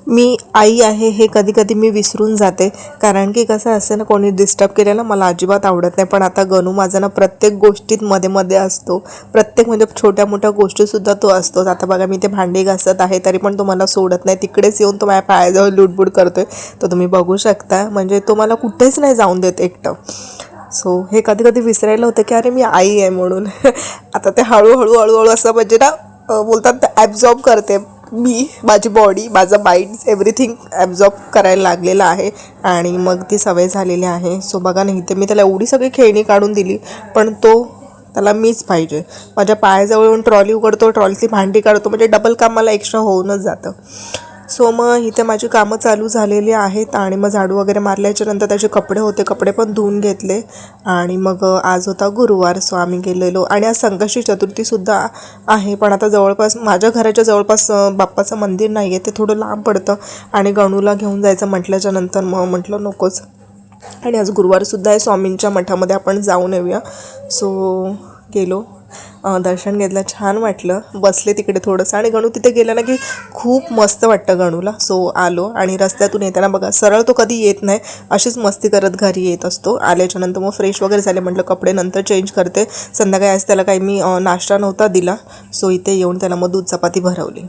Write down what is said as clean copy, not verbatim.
मी आई आहे हे कधी कधी मी विसरून जाते, कारण की कसं असतं ना, कोणी डिस्टर्ब केलेलं मला अजिबात आवडत नाही. पण आता गणू माझा ना प्रत्येक गोष्टीत मध्ये मध्ये असतो, प्रत्येक म्हणजे छोट्या मोठ्या गोष्टीसुद्धा तो असतोच. आता बघा मी ते भांडी घासत आहे तरी पण तो मला सोडत नाही, तिकडेच येऊन तो माझ्या पायाजवळ लुडबुड करतोय. तर तुम्ही बघू शकता, म्हणजे तो मला कुठेच नाही जाऊन देत एकटं. सो हे कधी कधी विसरायला होतं की अरे मी आई आहे म्हणून. आता ते हळूहळू हळूहळू असं म्हणजे ना बोलतात ते ॲब्झॉर्ब करते. मी माझी बॉडी, माझं माइंड, एव्हरीथिंग ॲब्झॉर्ब करायला लागलेलं आहे आणि मग ती सवय झालेली आहे. सो बघा नाही, ते मी त्याला एवढी सगळी खेळणी काढून दिली पण तो, त्याला मीच पाहिजे. माझ्या पायाजवळ येऊन ट्रॉली उघडतो, ट्रॉलीतली भांडी काढतो, म्हणजे डबल काम मला एक्स्ट्रा होऊनच जातं. सो मग इथे माझी कामं चालू झालेली आहेत आणि मग झाडू वगैरे मारल्याच्यानंतर त्याचे कपडे होते, कपडे पण धुवून घेतले. आणि मग आज होता गुरुवार, सो आम्ही गेलेलो. आणि आज संकष्टी चतुर्थीसुद्धा आहे, पण आता जवळपास माझ्या घराच्या जवळपास बाप्पाचं मंदिर नाही आहे, ते थोडं लांब पडतं. आणि गणूला घेऊन जायचं म्हटल्याच्यानंतर मग म्हटलं नकोच. आणि आज गुरुवारसुद्धा आहे, स्वामींच्या मठामध्ये आपण जाऊन येऊया. सो गेलो, दर्शन घेतलं, छान वाटलं. बसले तिकडे थोडंसं आणि गणू तिथे गेला ना की खूप मस्त वाटतं गणूला. सो आलो आणि रस्त्यातून येताना बघा, सरळ तो कधी येत नाही, अशीच मस्ती करत घरी येत असतो. आल्याच्यानंतर मग फ्रेश वगैरे झाले, म्हटलं कपडे नंतर चेंज करते. संध्याकाळी आज त्याला काही मी नाश्ता नव्हता दिला, सो इथे येऊन त्याला मग दूध चपाती भरवली.